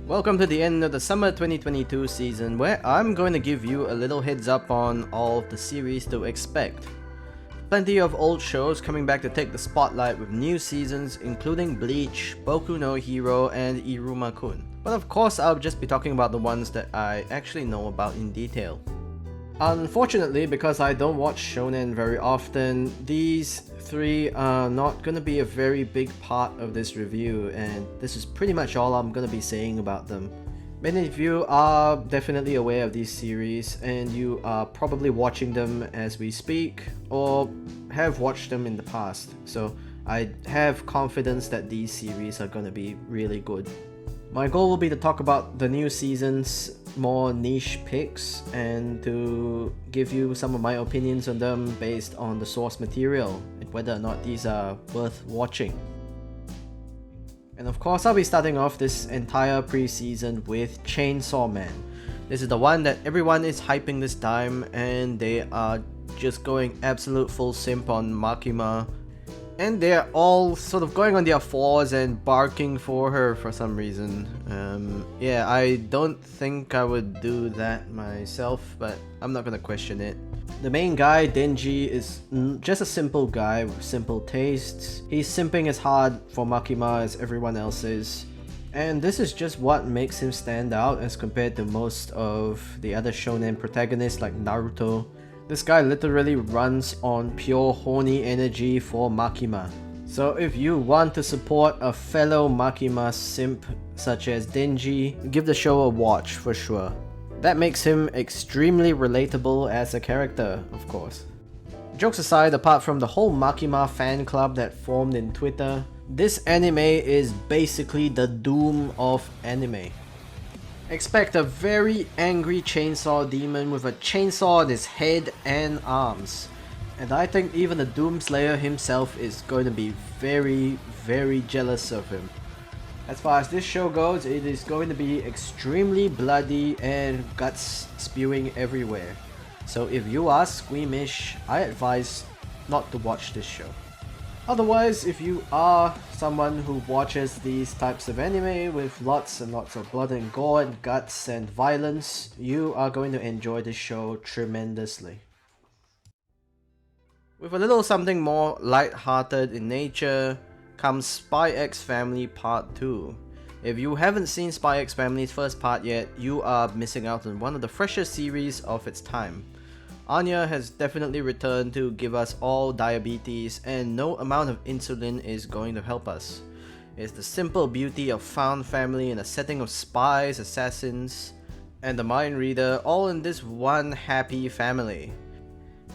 Welcome to the end of the summer 2022 season, where I'm going to give you a little heads up on all of the series to expect. Plenty of old shows coming back to take the spotlight with new seasons including Bleach, Boku no Hero, and Iruma-kun. But of course I'll just be talking about the ones that I actually know about in detail. Unfortunately, because I don't watch shonen very often, these three are not going to be a very big part of this review, and this is pretty much all I'm going to be saying about them. Many of you are definitely aware of these series, and you are probably watching them as we speak, or have watched them in the past, so I have confidence that these series are going to be really good. My goal will be to talk about the new seasons, more niche picks, and to give you some of my opinions on them based on the source material and whether or not these are worth watching. And of course, I'll be starting off this entire pre-season with Chainsaw Man. This is the one that everyone is hyping this time, and they are just going absolute full simp on Makima. And they're all sort of going on their fours and barking for her for some reason. Yeah, I don't think I would do that myself, but I'm not gonna question it. The main guy, Denji, is just a simple guy with simple tastes. He's simping as hard for Makima as everyone else is. And this is just what makes him stand out as compared to most of the other shonen protagonists like Naruto. This guy literally runs on pure horny energy for Makima. So if you want to support a fellow Makima simp such as Denji, give the show a watch for sure. That makes him extremely relatable as a character, of course. Jokes aside, apart from the whole Makima fan club that formed in Twitter, this anime is basically the doom of anime. Expect a very angry chainsaw demon with a chainsaw on his head and arms. And I think even the Doomslayer himself is going to be very, very jealous of him. As far as this show goes, it is going to be extremely bloody and guts spewing everywhere. So if you are squeamish, I advise not to watch this show. Otherwise, if you are someone who watches these types of anime with lots and lots of blood and gore and guts and violence, you are going to enjoy this show tremendously. With a little something more light-hearted in nature comes Spy X Family Part 2. If you haven't seen Spy X Family's first part yet, you are missing out on one of the freshest series of its time. Anya has definitely returned to give us all diabetes, and no amount of insulin is going to help us. It's the simple beauty of found family in a setting of spies, assassins, and the mind reader all in this one happy family.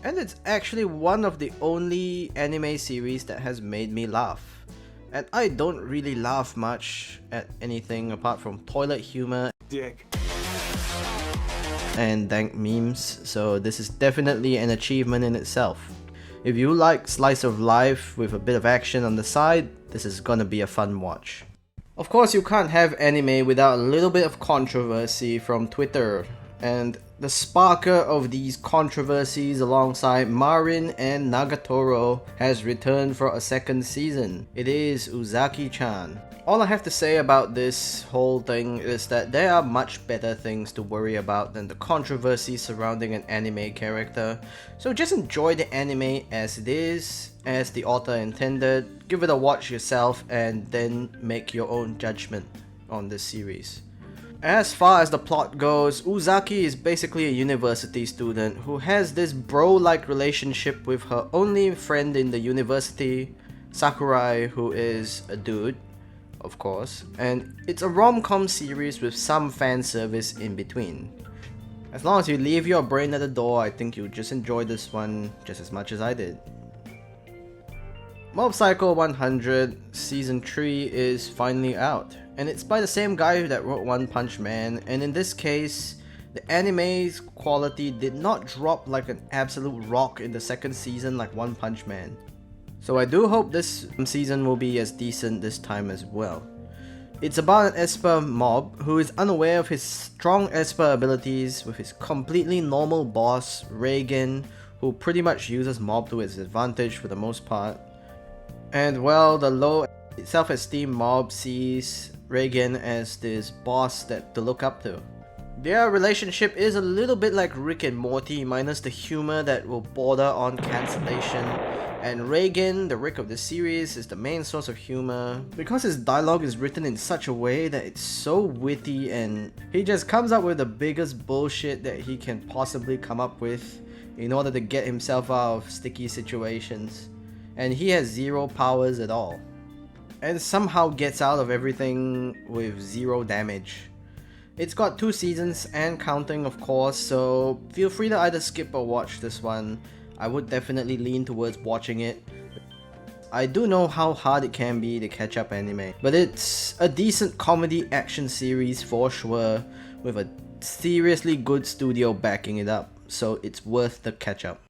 And it's actually one of the only anime series that has made me laugh. And I don't really laugh much at anything apart from toilet humor. Dick. And dank memes, so this is definitely an achievement in itself. If you like slice of life with a bit of action on the side, this is gonna be a fun watch. Of course, you can't have anime without a little bit of controversy from Twitter, and the sparker of these controversies alongside Marin and Nagatoro has returned for a second season. It is Uzaki-Chan. All I have to say about this whole thing is that there are much better things to worry about than the controversy surrounding an anime character, so just enjoy the anime as it is, as the author intended, give it a watch yourself, and then make your own judgment on this series. As far as the plot goes, Uzaki is basically a university student who has this bro-like relationship with her only friend in the university, Sakurai, who is a dude, of course, and it's a rom-com series with some fan service in between. As long as you leave your brain at the door, I think you'll just enjoy this one just as much as I did. Mob Psycho 100 Season 3 is finally out, and it's by the same guy that wrote One Punch Man, and in this case, the anime's quality did not drop like an absolute rock in the second season like One Punch Man. So I do hope this season will be as decent this time as well. It's about an Esper mob who is unaware of his strong Esper abilities with his completely normal boss, Reigen, who pretty much uses mob to his advantage for the most part. And well, the low self-esteem mob sees Reigen as this boss to look up to. Their relationship is a little bit like Rick and Morty, minus the humor that will border on cancellation. And Reigen, the Rick of the series, is the main source of humor because his dialogue is written in such a way that it's so witty, and he just comes up with the biggest bullshit that he can possibly come up with in order to get himself out of sticky situations. And he has zero powers at all, and somehow gets out of everything with zero damage. It's got 2 seasons and counting, of course, so feel free to either skip or watch this one. I would definitely lean towards watching it. I do know how hard it can be to catch up anime, but it's a decent comedy action series for sure, with a seriously good studio backing it up, so it's worth the catch up.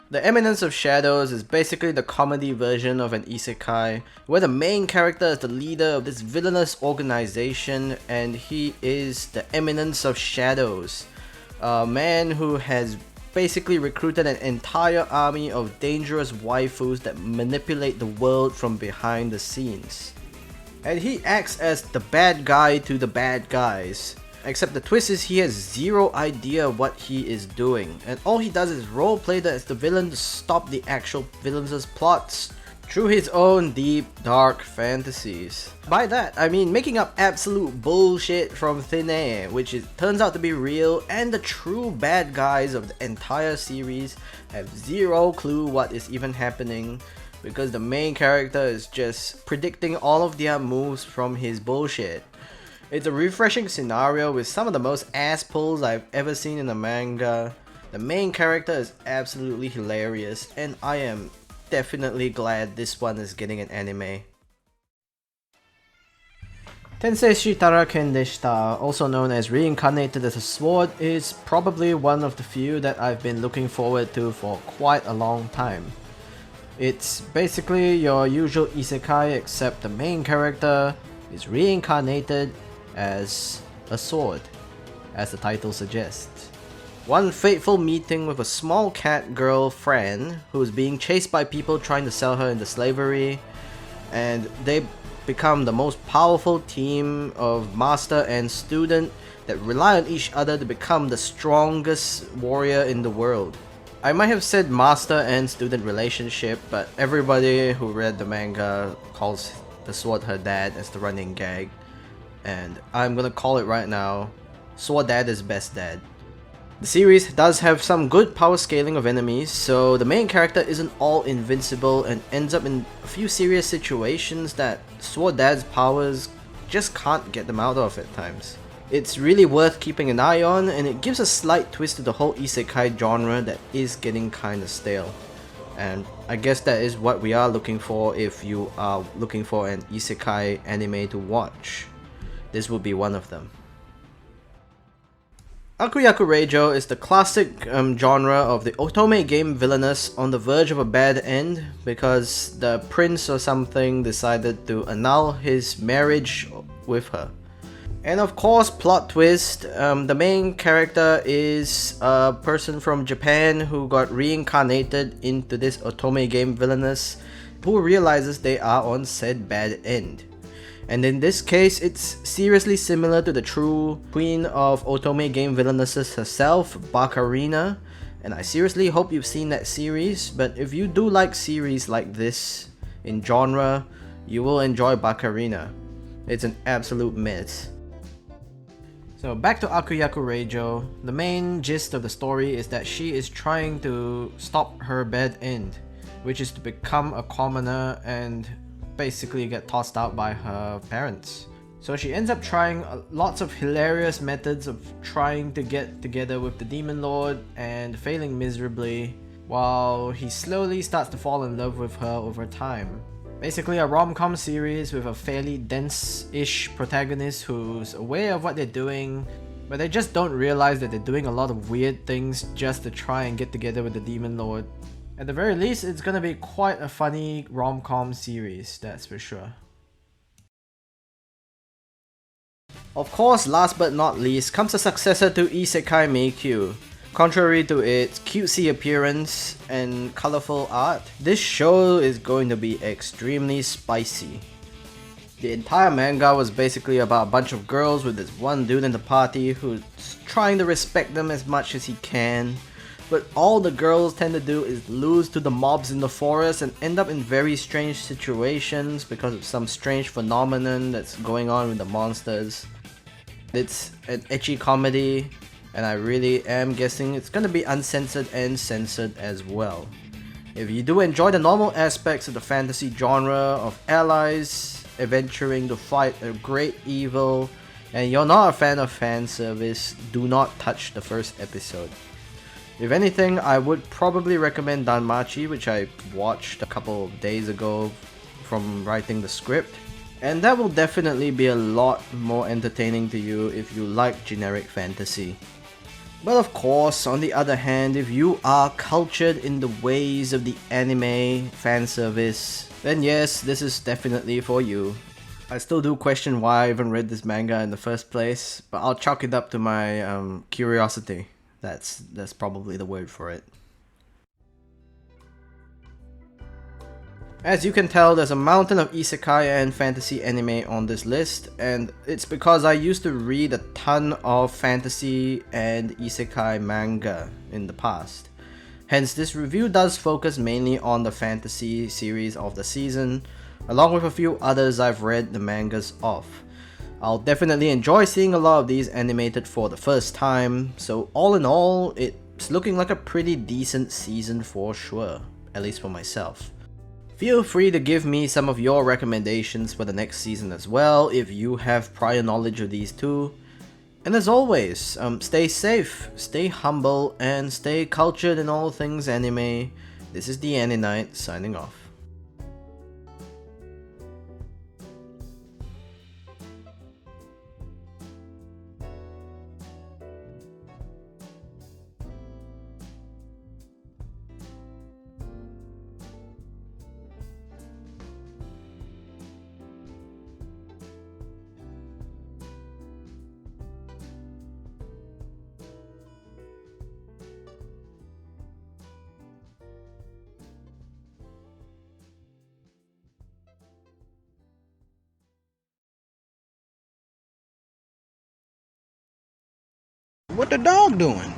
The Eminence of Shadows is basically the comedy version of an isekai, where the main character is the leader of this villainous organization, and he is the Eminence of Shadows, a man who has basically recruited an entire army of dangerous waifus that manipulate the world from behind the scenes. And he acts as the bad guy to the bad guys. Except the twist is he has zero idea what he is doing, and all he does is roleplay as the villain to stop the actual villains' plots through his own deep, dark fantasies. By that, I mean making up absolute bullshit from thin air, which turns out to be real, and the true bad guys of the entire series have zero clue what is even happening, because the main character is just predicting all of their moves from his bullshit. It's a refreshing scenario with some of the most ass pulls I've ever seen in a manga. The main character is absolutely hilarious, and I am definitely glad this one is getting an anime. Tensei Shitara Ken deshita, also known as Reincarnated as a Sword, is probably one of the few that I've been looking forward to for quite a long time. It's basically your usual isekai, except the main character is reincarnated as a sword, as the title suggests. One fateful meeting with a small cat girl, Fran, who's being chased by people trying to sell her into slavery, and they become the most powerful team of master and student that rely on each other to become the strongest warrior in the world. I might have said master and student relationship, but everybody who read the manga calls the sword her dad as the running gag, and I'm gonna call it right now, sword dad is best dad. The series does have some good power scaling of enemies, so the main character isn't all invincible and ends up in a few serious situations that sword dad's powers just can't get them out of at times. It's really worth keeping an eye on, and it gives a slight twist to the whole isekai genre that is getting kinda stale. And I guess that is what we are looking for if you are looking for an isekai anime to watch. This will be one of them. Akuyaku Reijo is the classic genre of the otome game Villainous on the verge of a bad end because the prince or something decided to annul his marriage with her. And of course, plot twist, the main character is a person from Japan who got reincarnated into this otome game Villainous, who realizes they are on said bad end. And in this case, it's seriously similar to the true queen of otome game Villainous herself, Bakarina, and I seriously hope you've seen that series, but if you do like series like this in genre, you will enjoy Bakarina. It's an absolute mess. So back to Akuyaku Reijo, the main gist of the story is that she is trying to stop her bad end, which is to become a commoner and basically get tossed out by her parents. So she ends up trying lots of hilarious methods of trying to get together with the Demon Lord and failing miserably, while he slowly starts to fall in love with her over time. Basically a rom-com series with a fairly dense-ish protagonist who's aware of what they're doing, but they just don't realize that they're doing a lot of weird things just to try and get together with the Demon Lord. At the very least, it's gonna be quite a funny rom-com series, that's for sure. Of course, last but not least, comes the successor to Isekai Meikyu. Contrary to its cutesy appearance and colorful art, this show is going to be extremely spicy. The entire manga was basically about a bunch of girls with this one dude in the party who's trying to respect them as much as he can, but all the girls tend to do is lose to the mobs in the forest and end up in very strange situations because of some strange phenomenon that's going on with the monsters. It's an ecchi comedy, and I really am guessing it's gonna be uncensored and censored as well. If you do enjoy the normal aspects of the fantasy genre of allies adventuring to fight a great evil, and you're not a fan of fan service, do not touch the first episode. If anything, I would probably recommend Danmachi, which I watched a couple of days ago from writing the script, and that will definitely be a lot more entertaining to you if you like generic fantasy. But of course, on the other hand, if you are cultured in the ways of the anime fan service, then yes, this is definitely for you. I still do question why I even read this manga in the first place, but I'll chalk it up to my curiosity. That's probably the word for it. As you can tell, there's a mountain of isekai and fantasy anime on this list, and it's because I used to read a ton of fantasy and isekai manga in the past. Hence, this review does focus mainly on the fantasy series of the season, along with a few others I've read the mangas of. I'll definitely enjoy seeing a lot of these animated for the first time, so all in all, it's looking like a pretty decent season for sure, at least for myself. Feel free to give me some of your recommendations for the next season as well if you have prior knowledge of these two. And as always, stay safe, stay humble, and stay cultured in all things anime. This is the Anime Knight signing off. What the dog doing?